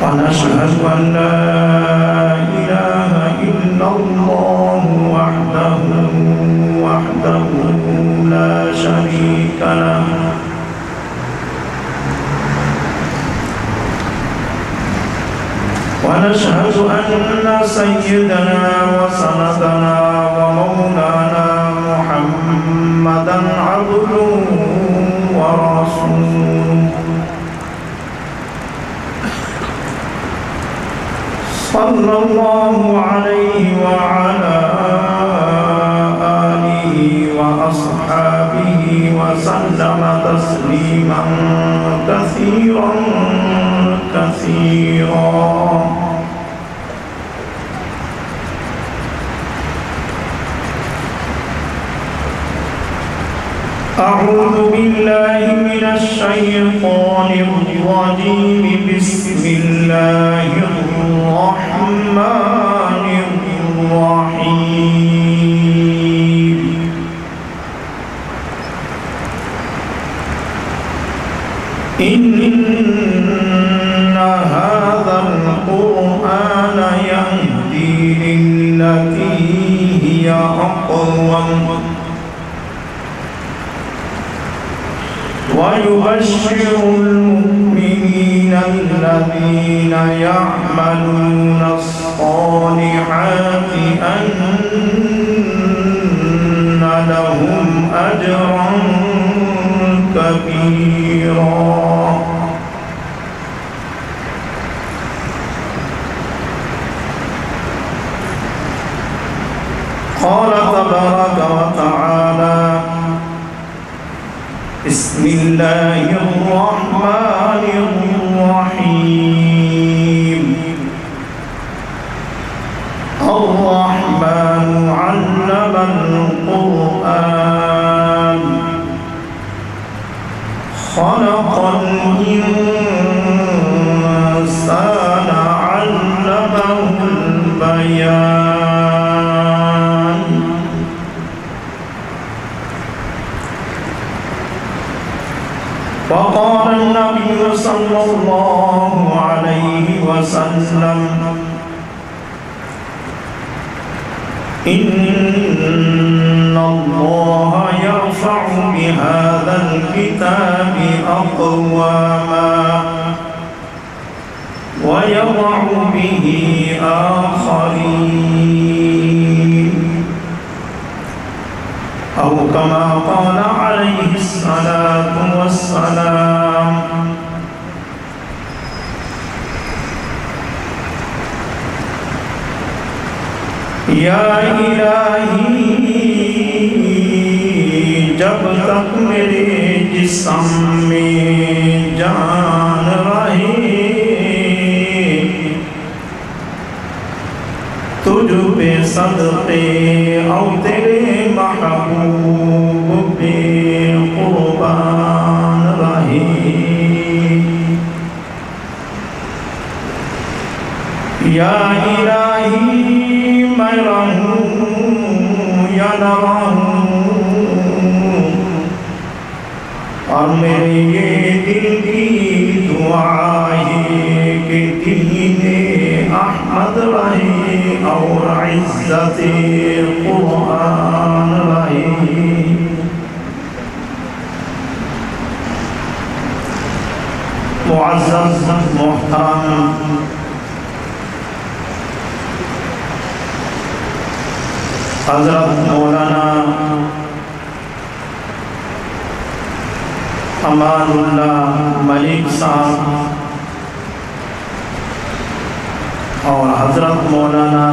ونشهد أن لا إله إلا الله وحده لا شريك له ونشهد أن سيدنا وسندنا ومولانا محمدا عبده ورسوله صلى الله عليه وعلى آله وأصحابه وسلم تسليما كثيرا كثيرا. أعوذ بالله من الشيطان الرجيم. بسم الله الرحمن الرحيم. إن هذا القرآن يهدي للتي هي أقوم ويبشر المؤمنين الذين يعملون الصالحات أن لهم أجرا كبيرا. قال تبارك وتعالى: بسم الله الرحمن الرحيم. الرحمن علم القرآن خلق الإنسان علمه البيان. وقال النبي صلى الله عليه وسلم: إن الله يرفع بهذا الكتاب أقواما ويضع به آخرين، أو كما قال عليه الصلاة والسلام. یا الہی جب تک میرے جسم میں جان رہے تجھ پہ صدقے او تیرے محبوب پہ قربان رہے. یا الہی میں رہوں یا نہ رہوں، اور میرے یہ دل کی دعا ہے کہ دین احمد رہے اور عزت قرآن رہے. معزز محترم حضرت مولانا امان اللہ ملک صاحب اور حضرت مولانا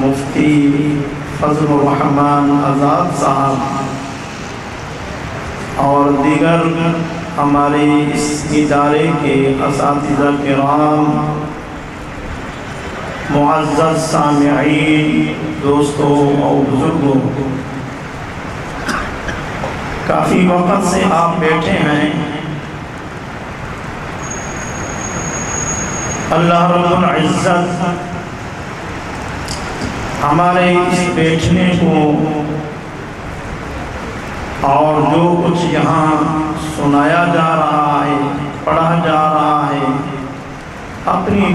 مفتی فضل الرحمن آزاد صاحب اور دیگر ہمارے اس ادارے کے اساتذہ کرام، معزز سامعین، دوستوں اور بزرگوں، کافی وقت سے آپ بیٹھے ہیں. اللہ رب العزت ہمارے اس بیٹھنے کو اور جو کچھ یہاں سنایا جا رہا ہے، پڑھا جا رہا ہے، اپنی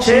6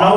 9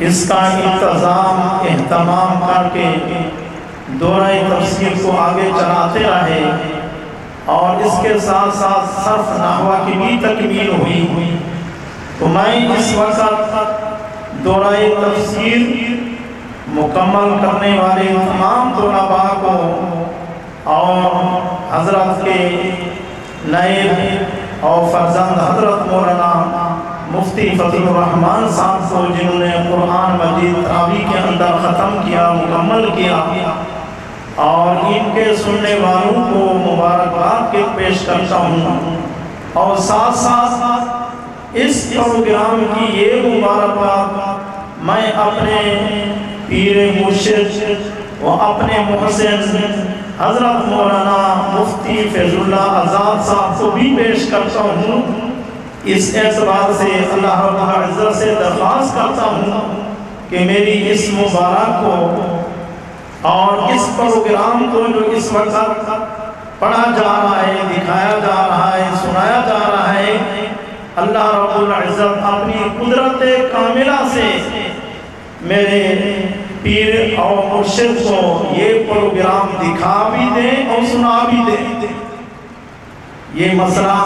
اس کا انتظام اہتمام کر کے دورہ تفسیر کو آگے چلاتے رہے اور اس کے ساتھ ساتھ صرف نحو کی بھی تکمیل ہوئی، تو میں اس وقت دورہ تفسیر مکمل کرنے والے تمام طلباء کو اور حضرت کے نائب اور فرزند حضرت مولانا مفتی فضل الرحمان صاحب کو جنہوں نے قرآن مجید تراویح کے اندر ختم کیا، مکمل کیا، اور ان کے سننے والوں کو مبارکباد کے پیش کرتا ہوں، اور ساتھ ساتھ اس پروگرام کی یہ مبارکباد میں اپنے پیر مرشد و اپنے محسن حضرت مولانا مفتی فیض اللہ آزاد صاحب کو بھی پیش کرتا ہوں۔ اس اعتبار سے اللہ رب العزت سے درخواست کرتا ہوں کہ میری اس مبارک کو اور اس پروگرام کو جو اس وقت پڑھا جا رہا ہے، دکھایا جا رہا ہے، سنایا جا رہا ہے، اللہ رب العزت اپنی قدرت کاملہ سے میرے پیر اور مرشد کو یہ پروگرام دکھا بھی دے اور سنا بھی دے۔ یہ مسئلہ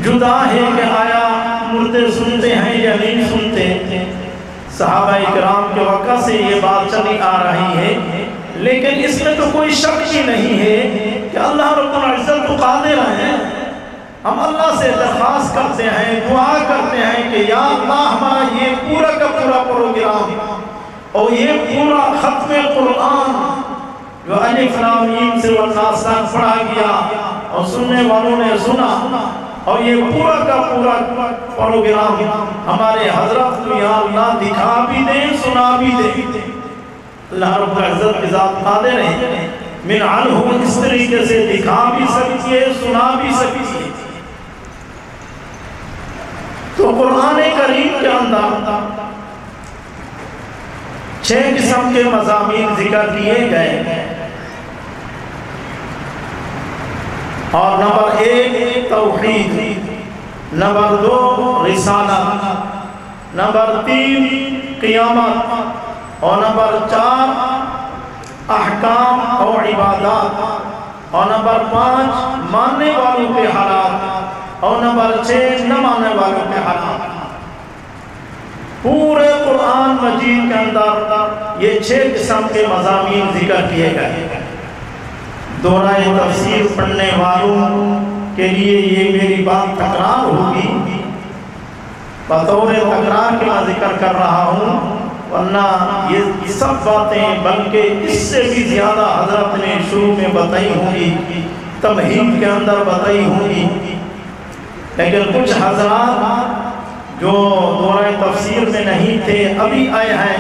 جدا ہے کہ آیا مردے سنتے ہیں یا نہیں سنتے، صحابہ اکرام کے وقت سے یہ بات چلی آ رہی ہے، لیکن اس میں تو کوئی شک ہی نہیں ہے کہ اللہ رب العزت تو قادر ہیں۔ ہم اللہ سے درخواست کرتے ہیں، دعا کرتے ہیں کہ یا اللہ ہمارا یہ پورا کا پورا پروگرام اور یہ پورا ختم قرآن جو الف لام میم سے والناس تک پڑھا گیا اور سننے والوں نے سنا، اور یہ پورا کا پورا پروگرام ہمارے حضرت کو یا اللہ دکھا بھی دے، سنا بھی دے۔ اللہ رب العزت کی ذات قادر ہے، من عنہ اس طریقے سے دکھا بھی سکتی ہے، سنا بھی سکتی ہے۔ تو قرآن کریم کے اندر 6 قسم کے مضامین ذکر کیے گئے، اور نمبر 1 توحید، نمبر 2 رسالت، نمبر 3 قیامت، اور نمبر 4 احکام اور عبادات، اور نمبر 5 ماننے والوں کے حالات، اور نمبر 6 نہ ماننے والوں کے حالات۔ پورے قرآن مجید کے اندر یہ 6 قسم کے مضامین ذکر کیے گئے۔ دورہ تفسیر پڑھنے والوں کے لیے یہ میری بات تکرار ہوگی، بطور تکرار کے میں ذکر کر رہا ہوں، ورنہ یہ سب باتیں بلکہ اس سے بھی زیادہ حضرت نے شروع میں بتائی ہوں گی، تمہید کے اندر بتائی ہوں گی، لیکن کچھ حضرات جو دورہ تفسیر میں نہیں تھے ابھی آئے ہیں،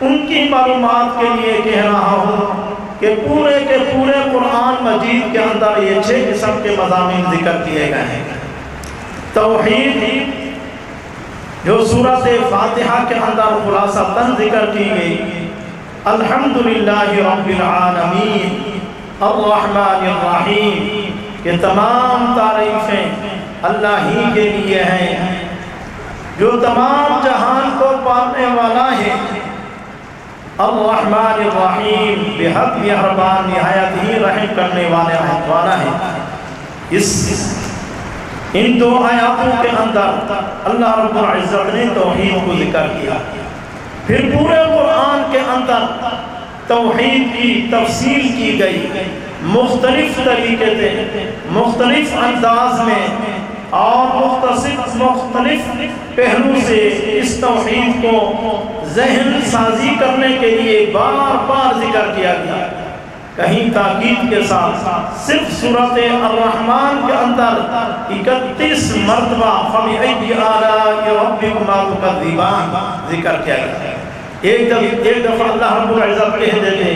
ان کی معلومات کے لیے کہہ رہا ہوں کہ پورے کے پورے قرآن مجید کے اندر یہ 6 قسم کے مضامین ذکر کیے گئے ہیں۔ توحید جو سورۃ فاتحہ کے اندر خلاصتاً ذکر کی گئی، الحمدللہ رب العالمین الرحمن الرحیم، کہ تمام تعریفیں اللہ ہی کے لیے ہیں جو تمام جہان کو پالنے والا ہے، الرحمن الرحیم بحق مہربان نہایت ہی رحم کرنے والا ہے۔ ان 2 آیاتوں کے اندر اللہ رب العزت نے توحید کو ذکر کیا، پھر پورے قرآن کے اندر توحید کی تفصیل کی گئی، مختلف طریقے سے، مختلف انداز میں اور مختلف پہلو سے اس توحید کو ذہن سازی کرنے کے لیے بار بار ذکر کیا گیا۔ کہیں تاکید کے ساتھ صرف سورۃ الرحمن کے اندر 31 مرتبہ فَبِأَيِّ آلَاءِ رَبِّكُمَا تُكَذِّبَانِ ذکر کیا گیا۔ ایک دفعہ اللہ رب العزت کہہ دیتے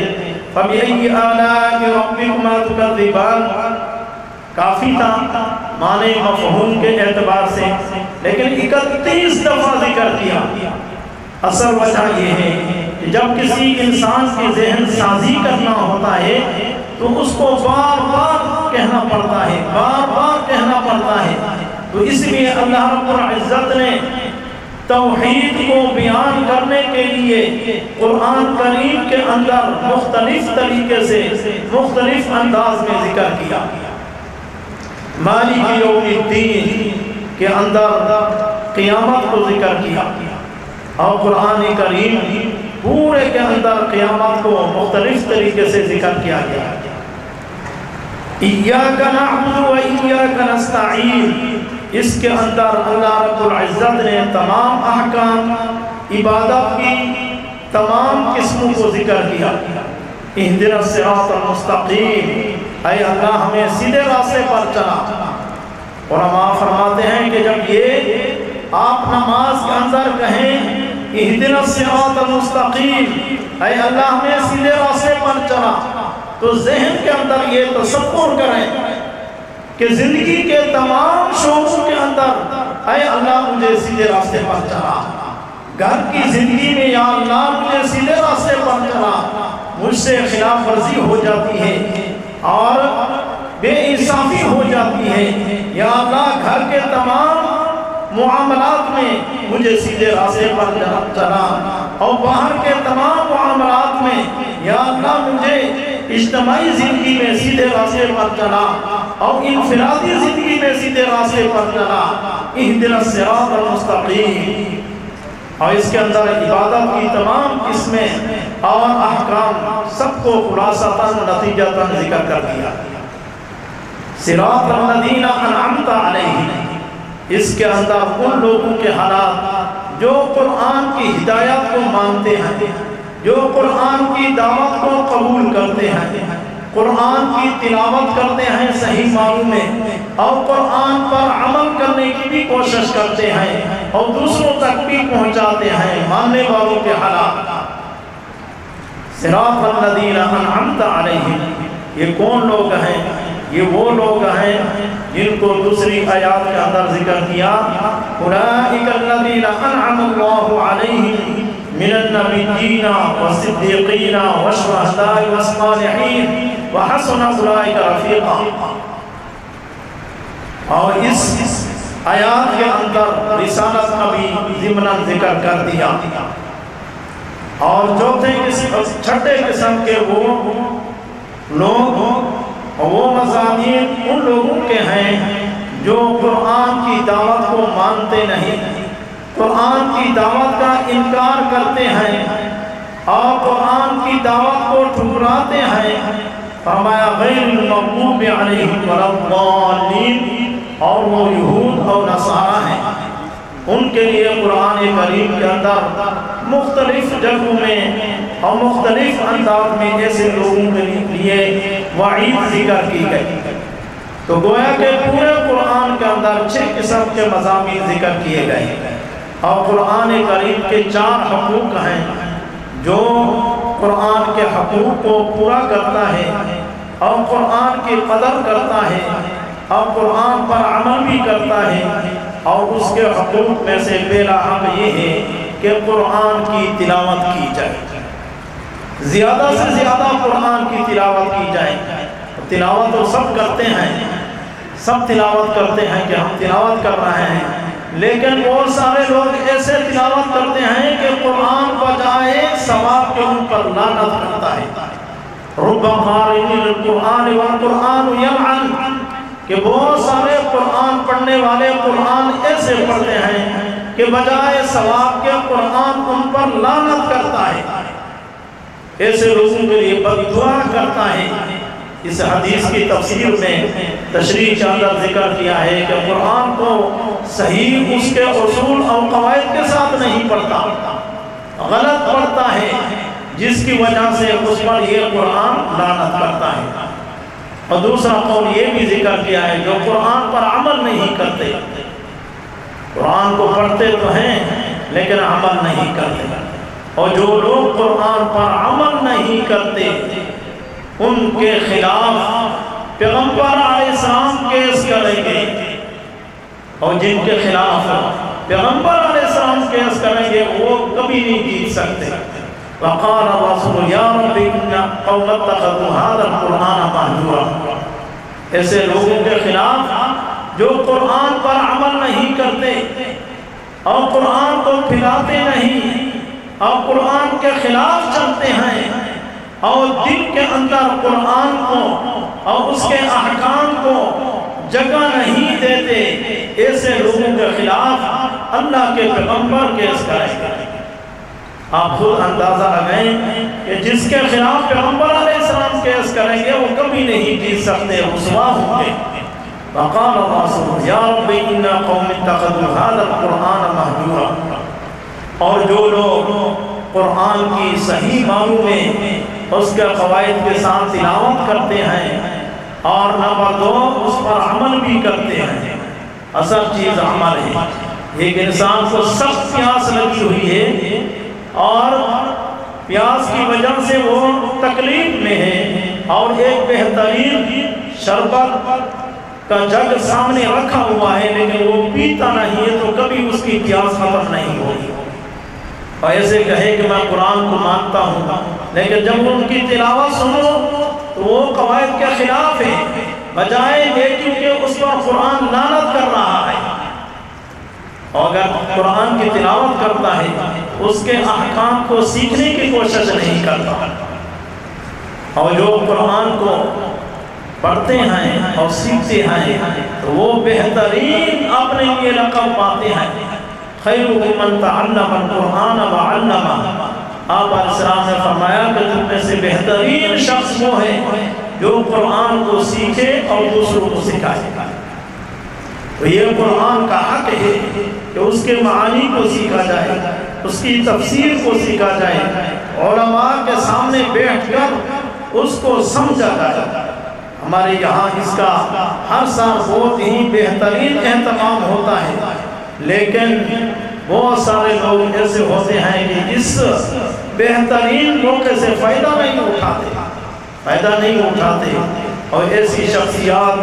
فَبِأَيِّ آلَاءِ رَبِّكُمَا تُكَذِّبَانِ، کافی تھا معنی مفہوم کے اعتبار سے، لیکن 31 دفعہ ذکر کیا۔ اصل وجہ یہ ہے کہ جب کسی انسان کی ذہن سازی کرنا ہوتا ہے تو اس کو بار بار کہنا پڑتا ہے، بار بار کہنا پڑتا ہے، تو اس لیے اللہ رب العزت نے توحید کو بیان کرنے کے لیے قرآن کریم کے اندر مختلف طریقے سے مختلف انداز میں ذکر کیا۔ مالک یوم الدین کے اندر قیامت کو ذکر کیا، اور قرآن کریم پورے کے اندر قیامت کو مختلف طریقے سے ذکر کیا گیا۔ ایاک نعبد و ایاک نستعین، اس کے اندر اللہ رب العزت نے تمام احکام عبادت کی تمام قسموں کو ذکر کیا۔ اہدنا الصراط المستقیم، اے اللہ ہمیں سیدھے راستے پر چلا۔ علماء فرماتے ہیں کہ جب یہ آپ نماز کے اندر کہیں اہدنا الصراط المستقیم، اے اللہ ہمیں سیدھے راستے پر چلا، تو ذہن کے اندر یہ تصور کریں کہ زندگی کے تمام شعبوں کے اندر اے اللہ مجھے سیدھے راستے پر چلا۔ گھر کی زندگی میں یا اللہ مجھے سیدھے راستے پر چلا، مجھ سے خلاف ورزی ہو جاتی ہے اور بے انصافی ہو جاتی ہے، یا اللہ گھر کے تمام معاملات میں مجھے سیدھے راستے پر چلا، اور باہر کے تمام معاملات میں یا اللہ مجھے اجتماعی زندگی میں سیدھے راستے پر چلا، اور انفرادی زندگی میں سیدھے راستے پر چلا۔ اہدنا الصراط المستقیم، اور اس کے اندر عبادت کی تمام قسمیں اور احکام سب کو خلاصتاً نتیجتاً ذکر کر دیا۔ صراط الذین انعمت علیہم، اس کے اندر ان لوگوں کے حالات جو قرآن کی ہدایت کو مانتے ہیں، جو قرآن کی دعوت کو قبول کرتے ہیں، قرآن کی تلاوت کرتے ہیں صحیح معنوں میں، اور قرآن پر عمل کرنے کی بھی کوشش کرتے ہیں اور دوسروں تک بھی پہنچاتے ہیں، ماننے والوں کے حالات۔ صراط الذین انعمت علیہم، یہ کون لوگ ہیں؟ یہ وہ لوگ ہیں جن کو دوسری آیات کے اندر ذکر کیا، اولئک الذین انعم اللہ علیہم من النبیین والصدیقین والشہداء والصالحین وحسن اولئک رفیقا۔ اور اس آیات کے اندر رسالت کا بھی ضمناً ذکر کر دیا، اور چھٹے قسم کے وہ لوگ، وہ مضامین ان لوگوں کے ہیں جو قرآن کی دعوت کو مانتے نہیں، قرآن کی دعوت کا انکار کرتے ہیں اور قرآن کی دعوت کو ٹھکراتے ہیں۔ فرمایا غیر المغضوب علیہم ولا الضالین، اور وہ یہود اور نصارہ ہیں، ان کے لیے قرآن کریم کے اندر مختلف جگہوں میں اور مختلف انداز میں ایسے لوگوں کے لیے وعید ذکر کی گئی۔ تو گویا کہ پورے قرآن کے اندر 6 قسم کے مضامین ذکر کیے گئے، اور قرآن کریم کے 4 حقوق ہیں جو قرآن کے حقوق کو پورا کرتا ہے اور قرآن کی قدر کرتا ہے اور قرآن پر عمل بھی کرتا ہے۔ اور اس کے حقوق میں سے پہلا حق یہ ہے کہ قرآن کی تلاوت کی جائے، زیادہ سے زیادہ قرآن کی تلاوت کی جائے۔ تلاوت تو سب کرتے ہیں، سب تلاوت کرتے ہیں کہ ہم تلاوت کر رہے ہیں، لیکن بہت سارے لوگ ایسے تلاوت کرتے ہیں کہ قرآن بجائے ثواب کے ان پر لعنت کرتا ہے۔ رب قارئ للقرآن والقرآن یلعن، کہ بہت سارے قرآن پڑھنے والے قرآن ایسے پڑھتے ہیں کہ بجائے ثواب کے قرآن ان پر لعنت کرتا ہے، ایسے لوگوں کے لیے بد دعا کرتا ہے۔ اس حدیث کی تفسیر میں تشریح کے اندر ذکر کیا ہے کہ قرآن کو صحیح اس کے اصول اور قواعد کے ساتھ نہیں پڑھتا، غلط پڑھتا ہے، جس کی وجہ سے اس پر یہ قرآن لعنت کرتا ہے۔ اور دوسرا قول یہ بھی ذکر کیا ہے جو قرآن پر عمل نہیں کرتے، قرآن کو پڑھتے تو ہیں لیکن عمل نہیں کرتے، اور جو لوگ قرآن پر عمل نہیں کرتے ان کے خلاف پیغمبر علیہ السلام کیس کریں گے، اور جن کے خلاف پیغمبر علیہ السلام کیس کریں گے وہ کبھی نہیں جیت سکتے۔ وقال الرسول یا رب ان قوم اتخذوا هذا القرآن مهجورا، ایسے لوگوں کے خلاف جو قرآن پر عمل نہیں کرتے، اور قرآن کو پھیلاتے نہیں اور قرآن کے خلاف چلتے ہیں اور دل کے اندر قرآن کو اور اس کے احکام کو جگہ نہیں دیتے، ایسے لوگوں کے خلاف اللہ کے پیغمبر کیس کریں گے۔ آپ خود اندازہ لگائیں کہ جس کے خلاف پیغمبر علیہ السلام کیس کریں گے وہ کبھی نہیں جیت سکتے، رسوا ہوں گے۔ وقال الرسول یا رب ان قوم اتخذوا هذا القرآن مہجورا، اور جو لوگ قرآن کی صحیح معنوں میں اس کے قواعد کے ساتھ تلاوت کرتے ہیں اور نمبر 2 اس پر عمل بھی کرتے ہیں، اصل چیز عمل ہے۔ ایک انسان کو سخت پیاس لگی ہوئی ہے اور پیاس کی وجہ سے وہ تکلیف میں ہے اور ایک بہترین شربت کا جگ سامنے رکھا ہوا ہے لیکن وہ پیتا نہیں ہے تو کبھی اس کی پیاس ختم نہیں ہوگی۔ اور ایسے کہے کہ میں قرآن کو مانتا ہوں لیکن جب ان کی تلاوت سنو تو وہ قواعد کے خلاف ہے، بجائے یہ کیونکہ اس پر قرآن لعنت کر رہا ہے۔ اور اگر قرآن کی تلاوت کرتا ہے اس کے احکام کو سیکھنے کی کوشش نہیں کرتا، اور جو قرآن کو پڑھتے ہیں اور سیکھتے ہیں تو وہ بہترین اپنے لیے لقب پاتے ہیں۔ خیرکم من تعلم القرآن وعلمہ، آپ علیہ السلام نے فرمایا کہ تم میں سے بہترین شخص وہ ہے جو قرآن کو سیکھے اور دوسروں کو سکھائے۔ تو یہ قرآن کا حق ہے کہ اس کے معانی کو سیکھا جائے، اس کی تفسیر کو سیکھا جائے، علماء کے سامنے بیٹھ کر اس کو سمجھا جائے۔ ہمارے یہاں اس کا ہر سال بہت ہی بہترین اہتمام ہوتا ہے، لیکن بہت سارے لوگ ایسے ہوتے ہیں کہ اس بہترین موقع سے فائدہ نہیں اٹھاتے اور ایسی شخصیات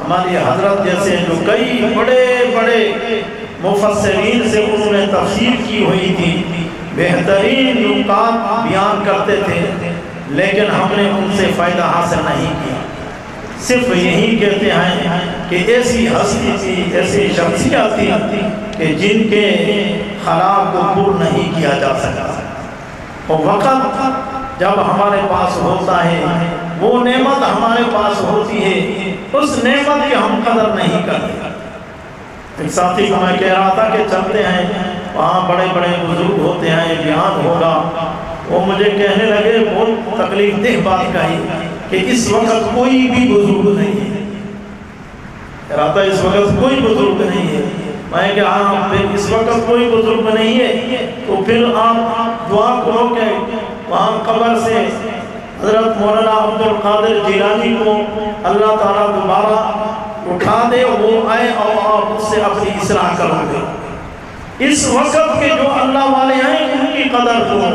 ہماری حضرت جیسے جو کئی بڑے بڑے مفسرین سے انہوں نے تفسیر کی ہوئی تھی، بہترین نکات بیان کرتے تھے، لیکن ہم نے ان سے فائدہ حاصل نہیں کیا۔ صرف یہی کہتے ہیں کہ ایسی ہستی تھی، ایسی شخصیت تھی کہ جن کے خلا کو پور نہیں کیا جا سکتا، اور وقت جب ہمارے پاس ہوتا ہے، وہ نعمت ہمارے پاس ہوتی ہے، اس نعمت کی ہم قدر نہیں کرتے۔ ایک ساتھی کو میں کہہ رہا تھا کہ چلتے ہیں وہاں بڑے بڑے بزرگ ہوتے ہیں، بیان ہوگا، وہ مجھے کہنے لگے بہت تکلیف دہ بات کہی کہ اس وقت کوئی بھی بزرگ نہیں ہے۔ کہہ رہا تھا اس وقت کوئی بزرگ نہیں ہے۔ میں کہا ہاں پھر اس وقت کوئی بزرگ نہیں ہے تو پھر آپ دعا کرو کہ وہاں قبر سے حضرت مولانا عبدالقادر جیلانی کو اللہ تعالیٰ دوبارہ اٹھا دے، وہ آئے اور آپ اس سے اپنی اصلاح کرو گے۔ اس وقت کے جو اللہ والے ہیں ان کی قدر کرو،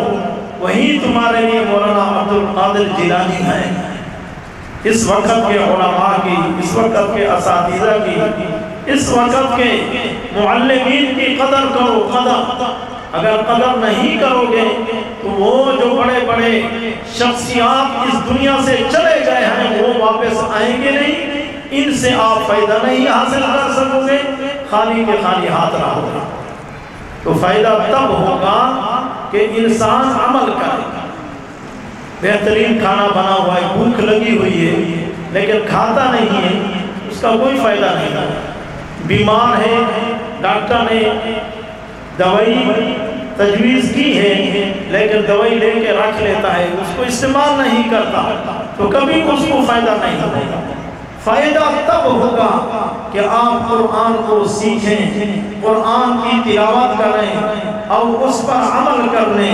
وہی تمہارے لیے مولانا عبدالقادر جیلانی ہیں۔ اس وقت کے علماء کی، اس وقت کے اساتذہ کی، اس وقت کے معلمین کی قدر کرو۔ قدر اگر قدر نہیں کرو گے تو وہ جو بڑے بڑے شخصیات اس دنیا سے چلے گئے ہیں وہ واپس آئیں گے نہیں، ان سے آپ فائدہ نہیں حاصل کر سکو گے، خالی کے خالی ہاتھ رہو گے۔ تو فائدہ تب ہوگا کہ انسان عمل کرے۔ بہترین کھانا بنا ہوا ہے، بھوک لگی ہوئی ہے لیکن کھاتا نہیں ہے، اس کا کوئی فائدہ نہیں ہے۔ بیمار ہے، ڈاکٹر نے دوائی تجویز کی ہے لیکن دوائی لے کے رکھ لیتا ہے، اس کو استعمال نہیں کرتا تو کبھی اس کو فائدہ نہیں ہوگا۔ فائدہ تب ہوگا کہ آپ قرآن کو سیکھیں، قرآن کی تلاوت کریں اور اس پر عمل کرنے،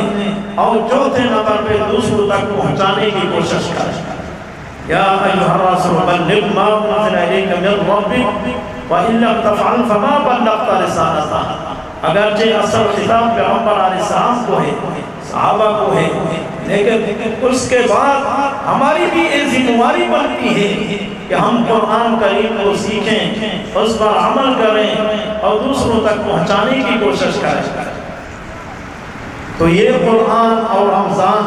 اور چوتھے نمبر پہ دوسروں تک پہنچانے کی کوشش کریں۔ یا ایھا الرسول بلغ ما انزل الیک من ربک وان لم تفعل فما بلغت رسالتہ۔ اگرچہ اصل خطاب پیغمبر علیہ السلام کو ہے، صحابہ کو ہے، لیکن اس کے بعد ہماری بھی ایک ذمہ داری بنتی ہے کہ ہم قرآن کریم کو سیکھیں، اس پر عمل کریں اور دوسروں تک پہنچانے کی کوشش کریں۔ تو یہ قرآن اور رمضان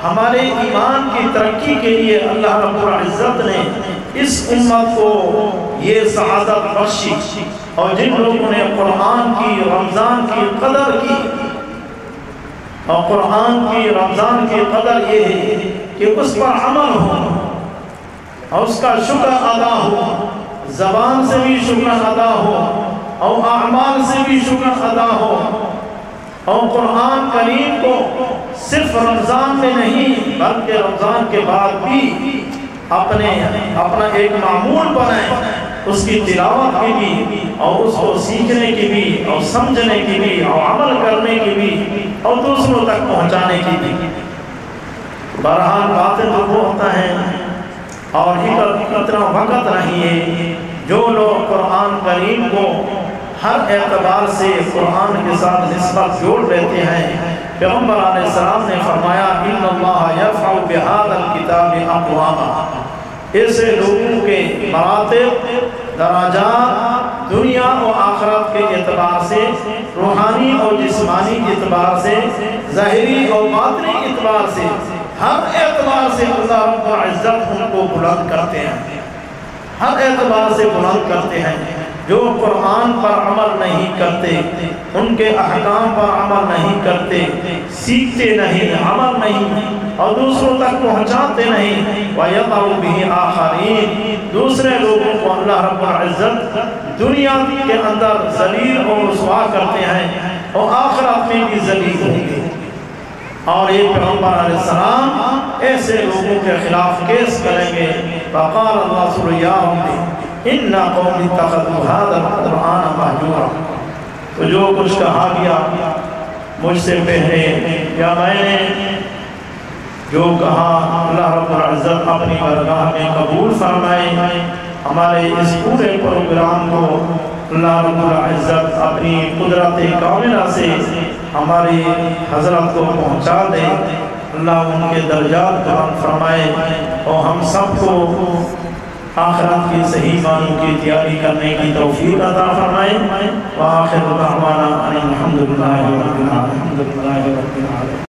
ہمارے ایمان کی ترقی کے لیے اللہ رب العزت نے اس امت کو یہ سعادت بخشی اور جن لوگوں نے قرآن کی رمضان کی قدر کی، اور قرآن کی رمضان کی قدر یہ ہے کہ اس پر عمل ہو اور اس کا شکر ادا ہو، زبان سے بھی شکر ادا ہو اور اعمال سے بھی شکر ادا ہو، اور قرآن کریم کو صرف رمضان میں نہیں بلکہ رمضان کے بعد بھی اپنا ایک معمول بنائیں، اس کی تلاوت کی بھی اور اس کو سیکھنے کی بھی اور سمجھنے کی بھی اور عمل کرنے کی بھی اور دوسروں تک پہنچانے کی بھی۔ بہرحال باتیں تو وہ ہوتا ہے اور اتنا وقت نہیں ہے۔ جو لوگ قرآن کریم کو ہر اعتبار سے قرآن کے ساتھ نسبت جوڑ لیتے ہیں، پیغمبر علیہ السلام نے فرمایا ان اللہ یرفع بہذا الکتاب اقواما، ایسے لوگوں کے مراتب درجات دنیا و آخرت کے اعتبار سے، روحانی اور جسمانی اعتبار سے، ظاہری اور باطنی اعتبار سے، ہر اعتبار سے اللہ رب العزت ان کو بلند کرتے ہیں، ہر اعتبار سے بلند کرتے ہیں۔ جو قرآن پر عمل نہیں کرتے، ان کے احکام پر عمل نہیں کرتے، سیکھتے نہیں، عمل نہیں اور دوسروں تک پہنچاتے نہیں، وَيَضَعُ بِهِ آخَرِينَ، دوسرے لوگوں کو اللہ رب العزت دنیا کے اندر ذلیل اور رسوا کرتے ہیں اور آخرت میں بھی ذلیل ہوں گے۔ اور یہ پیغمبر علیہ السلام ایسے لوگوں کے خلاف کیس کریں گے۔ فقال اللہ یا رب اِنَّ قَوْمِ اتَّخَذُوا هَذَا الْقُرْآنَ مَهْجُورًا، تو جو کچھ کہا گیا مجھ سے پہلے یا میں نے جو کہا اللہ رب العزت اپنی بارگاہ میں قبول فرمائے۔ ہمارے اس پورے پروگرام کو اللہ رب العزت اپنی قدرت کاملہ سے ہماری حضرت کو پہنچا دے، اللہ ان کے درجات بلند فرمائے اور ہم سب کو آخرت کی صحیح معنوں کی تیاری کرنے کی توفیق عطا فرمائے۔ وآخر دعوانا ان الحمدللہ رب العالمین۔